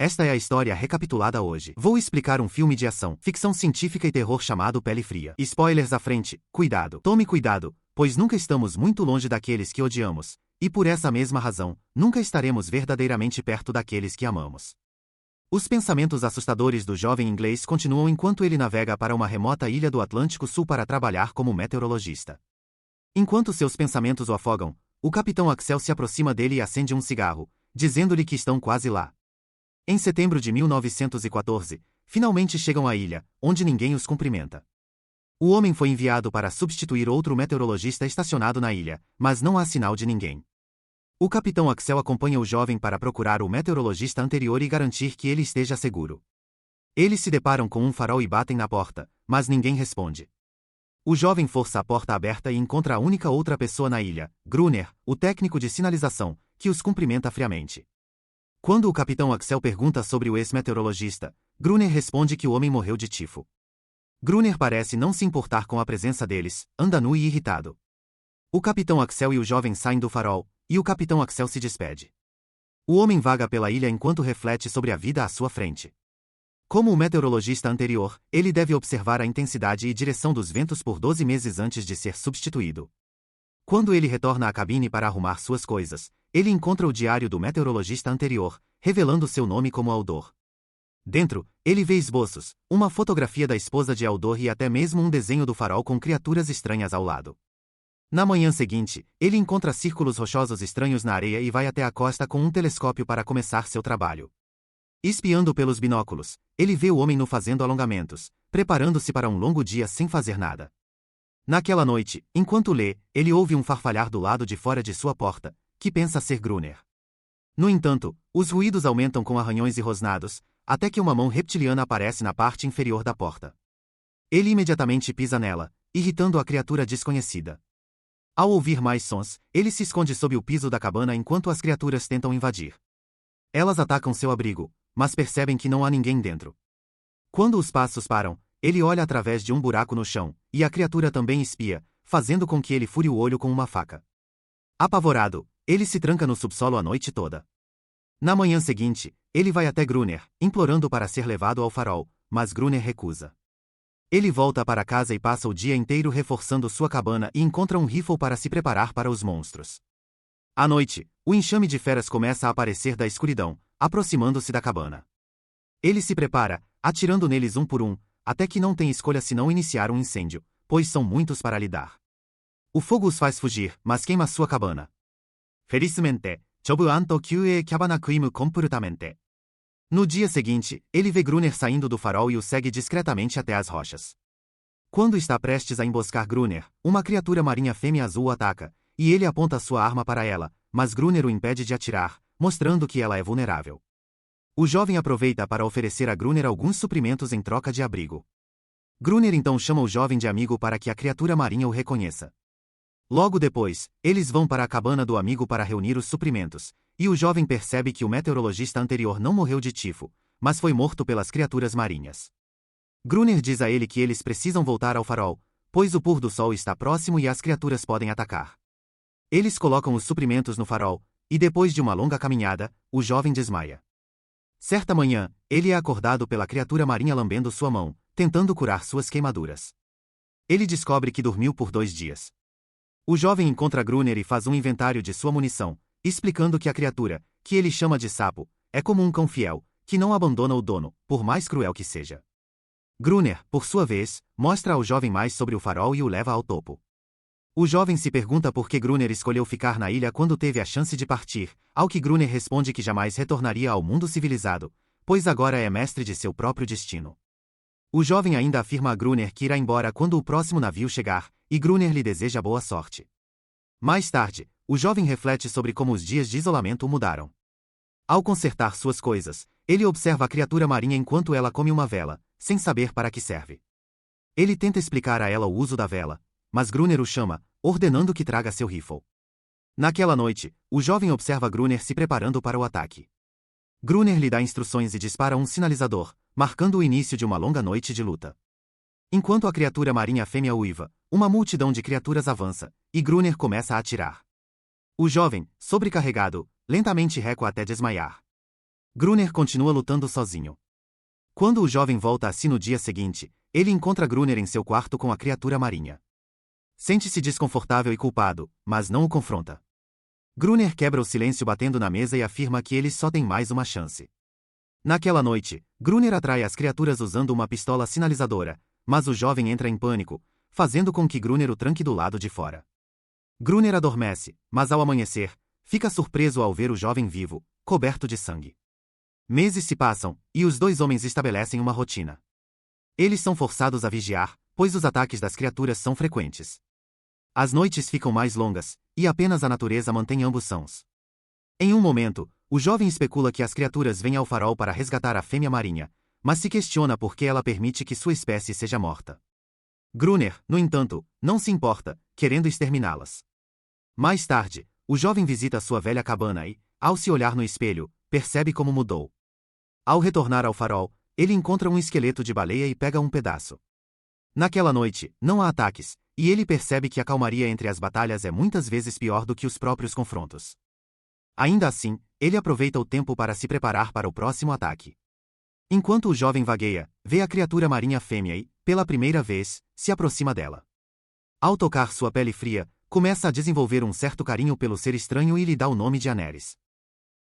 Esta é a história recapitulada hoje. Vou explicar um filme de ação, ficção científica e terror chamado Pele Fria. Spoilers à frente, cuidado. Tome cuidado, pois nunca estamos muito longe daqueles que odiamos, e por essa mesma razão, nunca estaremos verdadeiramente perto daqueles que amamos. Os pensamentos assustadores do jovem inglês continuam enquanto ele navega para uma remota ilha do Atlântico Sul para trabalhar como meteorologista. Enquanto seus pensamentos o afogam, o capitão Axel se aproxima dele e acende um cigarro, dizendo-lhe que estão quase lá. Em setembro de 1914, finalmente chegam à ilha, onde ninguém os cumprimenta. O homem foi enviado para substituir outro meteorologista estacionado na ilha, mas não há sinal de ninguém. O capitão Axel acompanha o jovem para procurar o meteorologista anterior e garantir que ele esteja seguro. Eles se deparam com um farol e batem na porta, mas ninguém responde. O jovem força a porta aberta e encontra a única outra pessoa na ilha, Gruner, o técnico de sinalização, que os cumprimenta friamente. Quando o capitão Axel pergunta sobre o ex-meteorologista, Gruner responde que o homem morreu de tifo. Gruner parece não se importar com a presença deles, anda nu e irritado. O capitão Axel e o jovem saem do farol, e o capitão Axel se despede. O homem vaga pela ilha enquanto reflete sobre a vida à sua frente. Como o meteorologista anterior, ele deve observar a intensidade e direção dos ventos por 12 meses antes de ser substituído. Quando ele retorna à cabine para arrumar suas coisas, ele encontra o diário do meteorologista anterior, revelando seu nome como Aldor. Dentro, ele vê esboços, uma fotografia da esposa de Aldor e até mesmo um desenho do farol com criaturas estranhas ao lado. Na manhã seguinte, ele encontra círculos rochosos estranhos na areia e vai até a costa com um telescópio para começar seu trabalho. Espiando pelos binóculos, ele vê o homem nu fazendo alongamentos, preparando-se para um longo dia sem fazer nada. Naquela noite, enquanto lê, ele ouve um farfalhar do lado de fora de sua porta, que pensa ser Gruner. No entanto, os ruídos aumentam com arranhões e rosnados, até que uma mão reptiliana aparece na parte inferior da porta. Ele imediatamente pisa nela, irritando a criatura desconhecida. Ao ouvir mais sons, ele se esconde sob o piso da cabana enquanto as criaturas tentam invadir. Elas atacam seu abrigo, mas percebem que não há ninguém dentro. Quando os passos param, ele olha através de um buraco no chão, e a criatura também espia, fazendo com que ele fure o olho com uma faca. Apavorado, ele se tranca no subsolo a noite toda. Na manhã seguinte, ele vai até Gruner, implorando para ser levado ao farol, mas Gruner recusa. Ele volta para casa e passa o dia inteiro reforçando sua cabana e encontra um rifle para se preparar para os monstros. À noite, o enxame de feras começa a aparecer da escuridão, aproximando-se da cabana. Ele se prepara, atirando neles um por um, até que não tem escolha senão iniciar um incêndio, pois são muitos para lidar. O fogo os faz fugir, mas queima sua cabana. Felizmente, Chobuanto Kyue Kyabana Kuimu Completamente. No dia seguinte, ele vê Gruner saindo do farol e o segue discretamente até as rochas. Quando está prestes a emboscar Gruner, uma criatura marinha fêmea azul o ataca, e ele aponta sua arma para ela, mas Gruner o impede de atirar, mostrando que ela é vulnerável. O jovem aproveita para oferecer a Gruner alguns suprimentos em troca de abrigo. Gruner então chama o jovem de amigo para que a criatura marinha o reconheça. Logo depois, eles vão para a cabana do amigo para reunir os suprimentos, e o jovem percebe que o meteorologista anterior não morreu de tifo, mas foi morto pelas criaturas marinhas. Gruner diz a ele que eles precisam voltar ao farol, pois o pôr do sol está próximo e as criaturas podem atacar. Eles colocam os suprimentos no farol, e depois de uma longa caminhada, o jovem desmaia. Certa manhã, ele é acordado pela criatura marinha lambendo sua mão, tentando curar suas queimaduras. Ele descobre que dormiu por 2 dias. O jovem encontra Gruner e faz um inventário de sua munição, explicando que a criatura, que ele chama de sapo, é como um cão fiel, que não abandona o dono, por mais cruel que seja. Gruner, por sua vez, mostra ao jovem mais sobre o farol e o leva ao topo. O jovem se pergunta por que Gruner escolheu ficar na ilha quando teve a chance de partir, ao que Gruner responde que jamais retornaria ao mundo civilizado, pois agora é mestre de seu próprio destino. O jovem ainda afirma a Gruner que irá embora quando o próximo navio chegar, e Gruner lhe deseja boa sorte. Mais tarde, o jovem reflete sobre como os dias de isolamento o mudaram. Ao consertar suas coisas, ele observa a criatura marinha enquanto ela come uma vela, sem saber para que serve. Ele tenta explicar a ela o uso da vela, mas Gruner o chama, ordenando que traga seu rifle. Naquela noite, o jovem observa Gruner se preparando para o ataque. Gruner lhe dá instruções e dispara um sinalizador, marcando o início de uma longa noite de luta. Enquanto a criatura marinha fêmea uiva, uma multidão de criaturas avança, e Gruner começa a atirar. O jovem, sobrecarregado, lentamente recua até desmaiar. Gruner continua lutando sozinho. Quando o jovem volta a si no dia seguinte, ele encontra Gruner em seu quarto com a criatura marinha. Sente-se desconfortável e culpado, mas não o confronta. Gruner quebra o silêncio batendo na mesa e afirma que eles só têm mais uma chance. Naquela noite, Gruner atrai as criaturas usando uma pistola sinalizadora, mas o jovem entra em pânico, fazendo com que Gruner o tranque do lado de fora. Gruner adormece, mas ao amanhecer, fica surpreso ao ver o jovem vivo, coberto de sangue. Meses se passam, e os dois homens estabelecem uma rotina. Eles são forçados a vigiar, pois os ataques das criaturas são frequentes. As noites ficam mais longas, e apenas a natureza mantém ambos sãos. Em um momento, o jovem especula que as criaturas vêm ao farol para resgatar a fêmea marinha, mas se questiona por que ela permite que sua espécie seja morta. Gruner, no entanto, não se importa, querendo exterminá-las. Mais tarde, o jovem visita sua velha cabana e, ao se olhar no espelho, percebe como mudou. Ao retornar ao farol, ele encontra um esqueleto de baleia e pega um pedaço. Naquela noite, não há ataques, e ele percebe que a calmaria entre as batalhas é muitas vezes pior do que os próprios confrontos. Ainda assim, ele aproveita o tempo para se preparar para o próximo ataque. Enquanto o jovem vagueia, vê a criatura marinha fêmea e, pela primeira vez, se aproxima dela. Ao tocar sua pele fria, começa a desenvolver um certo carinho pelo ser estranho e lhe dá o nome de Aneris.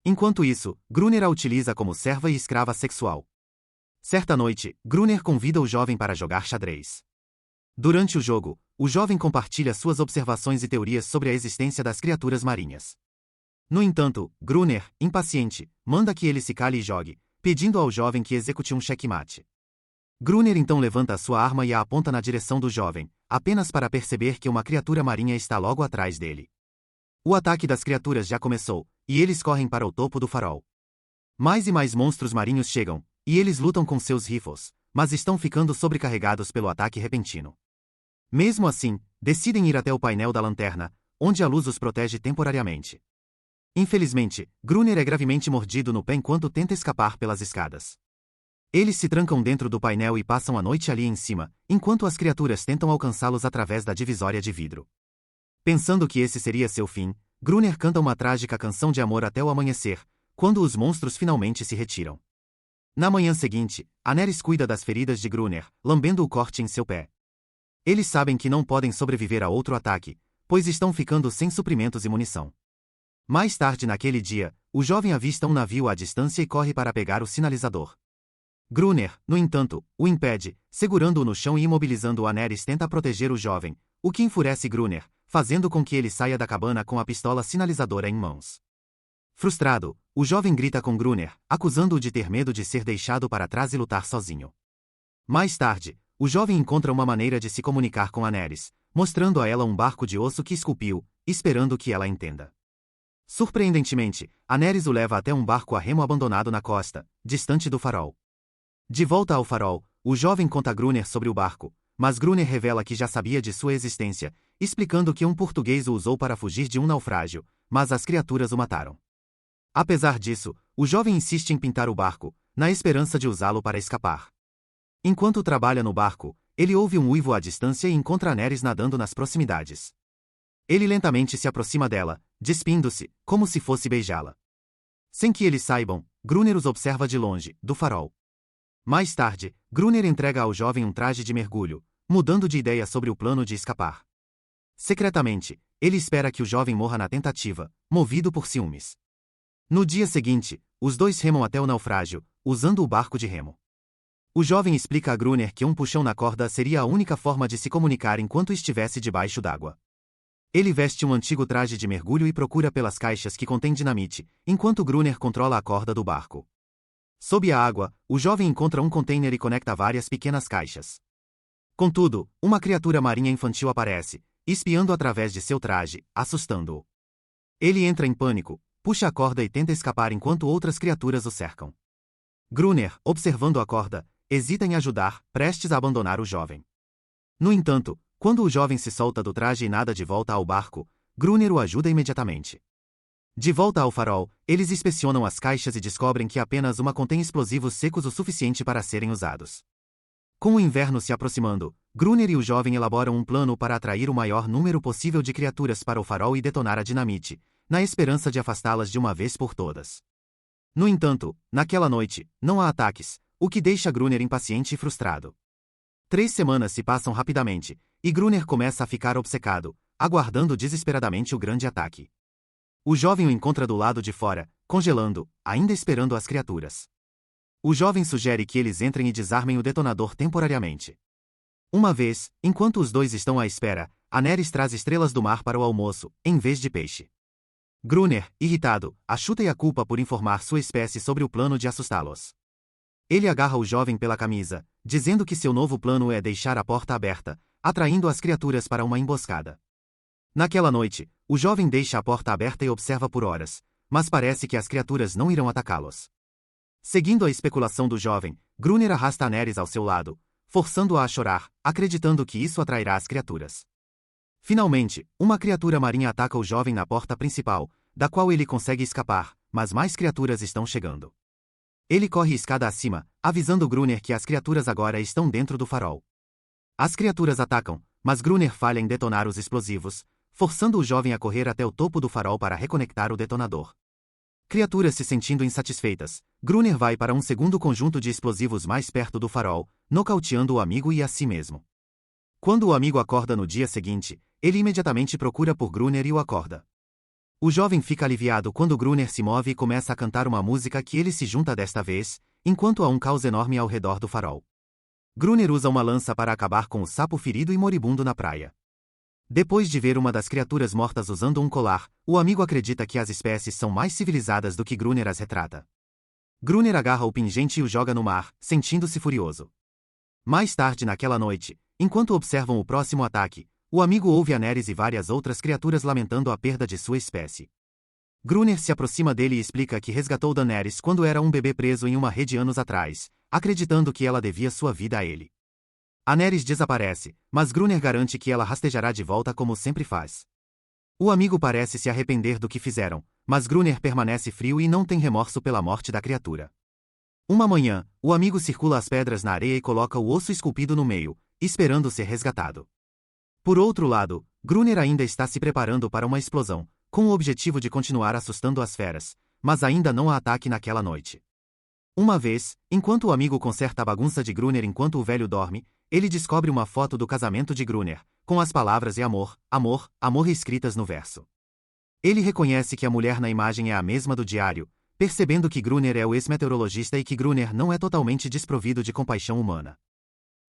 Enquanto isso, Gruner a utiliza como serva e escrava sexual. Certa noite, Gruner convida o jovem para jogar xadrez. Durante o jogo, o jovem compartilha suas observações e teorias sobre a existência das criaturas marinhas. No entanto, Gruner, impaciente, manda que ele se cale e jogue, pedindo ao jovem que execute um xeque-mate. Gruner então levanta sua arma e a aponta na direção do jovem, apenas para perceber que uma criatura marinha está logo atrás dele. O ataque das criaturas já começou, e eles correm para o topo do farol. Mais e mais monstros marinhos chegam, e eles lutam com seus rifles, mas estão ficando sobrecarregados pelo ataque repentino. Mesmo assim, decidem ir até o painel da lanterna, onde a luz os protege temporariamente. Infelizmente, Gruner é gravemente mordido no pé enquanto tenta escapar pelas escadas. Eles se trancam dentro do painel e passam a noite ali em cima, enquanto as criaturas tentam alcançá-los através da divisória de vidro. Pensando que esse seria seu fim, Gruner canta uma trágica canção de amor até o amanhecer, quando os monstros finalmente se retiram. Na manhã seguinte, Aneris cuida das feridas de Gruner, lambendo o corte em seu pé. Eles sabem que não podem sobreviver a outro ataque, pois estão ficando sem suprimentos e munição. Mais tarde naquele dia, o jovem avista um navio à distância e corre para pegar o sinalizador. Gruner, no entanto, o impede, segurando-o no chão e imobilizando Aneris tenta proteger o jovem, o que enfurece Gruner, fazendo com que ele saia da cabana com a pistola sinalizadora em mãos. Frustrado, o jovem grita com Gruner, acusando-o de ter medo de ser deixado para trás e lutar sozinho. Mais tarde, o jovem encontra uma maneira de se comunicar com Aneris, mostrando a ela um barco de osso que esculpiu, esperando que ela entenda. Surpreendentemente, Aneris o leva até um barco a remo abandonado na costa, distante do farol. De volta ao farol, o jovem conta a Gruner sobre o barco, mas Gruner revela que já sabia de sua existência, explicando que um português o usou para fugir de um naufrágio, mas as criaturas o mataram. Apesar disso, o jovem insiste em pintar o barco, na esperança de usá-lo para escapar. Enquanto trabalha no barco, ele ouve um uivo à distância e encontra Aneris nadando nas proximidades. Ele lentamente se aproxima dela, despindo-se, como se fosse beijá-la. Sem que eles saibam, Gruner os observa de longe, do farol. Mais tarde, Gruner entrega ao jovem um traje de mergulho, mudando de ideia sobre o plano de escapar. Secretamente, ele espera que o jovem morra na tentativa, movido por ciúmes. No dia seguinte, os dois remam até o naufrágio, usando o barco de remo. O jovem explica a Gruner que um puxão na corda seria a única forma de se comunicar enquanto estivesse debaixo d'água. Ele veste um antigo traje de mergulho e procura pelas caixas que contêm dinamite, enquanto Gruner controla a corda do barco. Sob a água, o jovem encontra um container e conecta várias pequenas caixas. Contudo, uma criatura marinha infantil aparece, espiando através de seu traje, assustando-o. Ele entra em pânico, puxa a corda e tenta escapar enquanto outras criaturas o cercam. Gruner, observando a corda, hesita em ajudar, prestes a abandonar o jovem. No entanto, quando o jovem se solta do traje e nada de volta ao barco, Gruner o ajuda imediatamente. De volta ao farol, eles inspecionam as caixas e descobrem que apenas uma contém explosivos secos o suficiente para serem usados. Com o inverno se aproximando, Gruner e o jovem elaboram um plano para atrair o maior número possível de criaturas para o farol e detonar a dinamite, na esperança de afastá-las de uma vez por todas. No entanto, naquela noite, não há ataques, o que deixa Gruner impaciente e frustrado. 3 semanas se passam rapidamente, e Gruner começa a ficar obcecado, aguardando desesperadamente o grande ataque. O jovem o encontra do lado de fora, congelando, ainda esperando as criaturas. O jovem sugere que eles entrem e desarmem o detonador temporariamente. Uma vez, enquanto os dois estão à espera, Aneris traz estrelas do mar para o almoço, em vez de peixe. Gruner, irritado, a chuta e a culpa por informar sua espécie sobre o plano de assustá-los. Ele agarra o jovem pela camisa, dizendo que seu novo plano é deixar a porta aberta, atraindo as criaturas para uma emboscada. Naquela noite, o jovem deixa a porta aberta e observa por horas, mas parece que as criaturas não irão atacá-los. Seguindo a especulação do jovem, Gruner arrasta Aneris ao seu lado, forçando-a a chorar, acreditando que isso atrairá as criaturas. Finalmente, uma criatura marinha ataca o jovem na porta principal, da qual ele consegue escapar, mas mais criaturas estão chegando. Ele corre escada acima, avisando Gruner que as criaturas agora estão dentro do farol. As criaturas atacam, mas Gruner falha em detonar os explosivos, forçando o jovem a correr até o topo do farol para reconectar o detonador. Criaturas se sentindo insatisfeitas, Gruner vai para um segundo conjunto de explosivos mais perto do farol, nocauteando o amigo e a si mesmo. Quando o amigo acorda no dia seguinte, ele imediatamente procura por Gruner e o acorda. O jovem fica aliviado quando Gruner se move e começa a cantar uma música que ele se junta desta vez, enquanto há um caos enorme ao redor do farol. Gruner usa uma lança para acabar com o sapo ferido e moribundo na praia. Depois de ver uma das criaturas mortas usando um colar, o amigo acredita que as espécies são mais civilizadas do que Gruner as retrata. Gruner agarra o pingente e o joga no mar, sentindo-se furioso. Mais tarde naquela noite, enquanto observam o próximo ataque, o amigo ouve Aneris e várias outras criaturas lamentando a perda de sua espécie. Gruner se aproxima dele e explica que resgatou Daenerys quando era um bebê preso em uma rede anos atrás, acreditando que ela devia sua vida a ele. Aneris desaparece, mas Gruner garante que ela rastejará de volta como sempre faz. O amigo parece se arrepender do que fizeram, mas Gruner permanece frio e não tem remorso pela morte da criatura. Uma manhã, o amigo circula as pedras na areia e coloca o osso esculpido no meio, esperando ser resgatado. Por outro lado, Gruner ainda está se preparando para uma explosão, com o objetivo de continuar assustando as feras, mas ainda não há ataque naquela noite. Uma vez, enquanto o amigo conserta a bagunça de Gruner enquanto o velho dorme, ele descobre uma foto do casamento de Gruner, com as palavras e amor, amor, amor escritas no verso. Ele reconhece que a mulher na imagem é a mesma do diário, percebendo que Gruner é o ex-meteorologista e que Gruner não é totalmente desprovido de compaixão humana.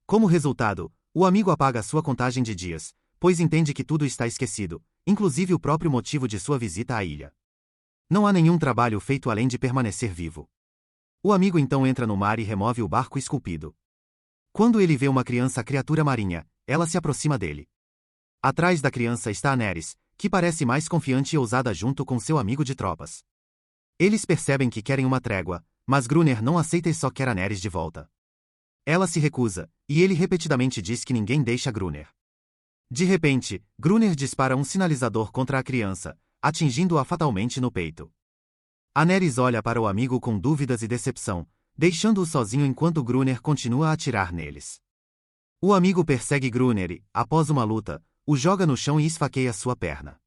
Como resultado, o amigo apaga sua contagem de dias, pois entende que tudo está esquecido, inclusive o próprio motivo de sua visita à ilha. Não há nenhum trabalho feito além de permanecer vivo. O amigo então entra no mar e remove o barco esculpido. Quando ele vê uma criatura marinha, ela se aproxima dele. Atrás da criança está Aneris, que parece mais confiante e ousada junto com seu amigo de tropas. Eles percebem que querem uma trégua, mas Gruner não aceita e só quer Aneris de volta. Ela se recusa, e ele repetidamente diz que ninguém deixa Gruner. De repente, Gruner dispara um sinalizador contra a criança, atingindo-a fatalmente no peito. Aneris olha para o amigo com dúvidas e decepção, deixando-o sozinho enquanto Gruner continua a atirar neles. O amigo persegue Gruner e, após uma luta, o joga no chão e esfaqueia sua perna.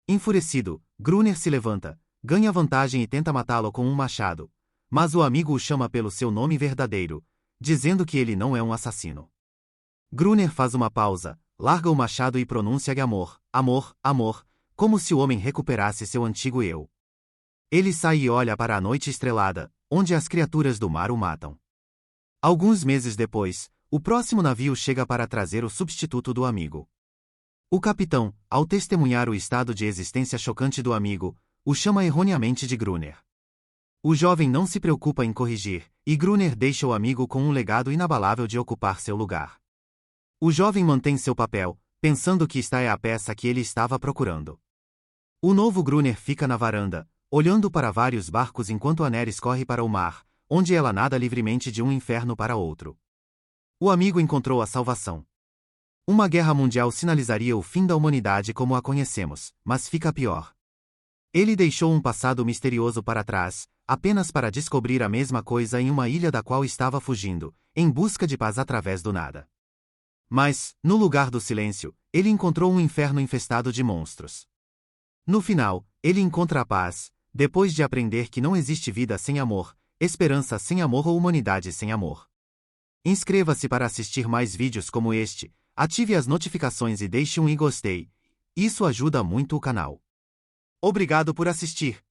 Enfurecido, Gruner se levanta, ganha vantagem e tenta matá-lo com um machado, mas o amigo o chama pelo seu nome verdadeiro, dizendo que ele não é um assassino. Gruner faz uma pausa, larga o machado e pronuncia amor, amor, amor, como se o homem recuperasse seu antigo eu. Ele sai e olha para a noite estrelada, onde as criaturas do mar o matam. Alguns meses depois, o próximo navio chega para trazer o substituto do amigo. O capitão, ao testemunhar o estado de existência chocante do amigo, o chama erroneamente de Gruner. O jovem não se preocupa em corrigir, e Gruner deixa o amigo com um legado inabalável de ocupar seu lugar. O jovem mantém seu papel, pensando que esta é a peça que ele estava procurando. O novo Gruner fica na varanda, olhando para vários barcos enquanto Aneris corre para o mar, onde ela nada livremente de um inferno para outro. O amigo encontrou a salvação. Uma guerra mundial sinalizaria o fim da humanidade como a conhecemos, mas fica pior. Ele deixou um passado misterioso para trás, apenas para descobrir a mesma coisa em uma ilha da qual estava fugindo, em busca de paz através do nada. Mas, no lugar do silêncio, ele encontrou um inferno infestado de monstros. No final, ele encontra a paz, Depois de aprender que não existe vida sem amor, esperança sem amor ou humanidade sem amor. Inscreva-se para assistir mais vídeos como este, ative as notificações e deixe um gostei. Isso ajuda muito o canal. Obrigado por assistir.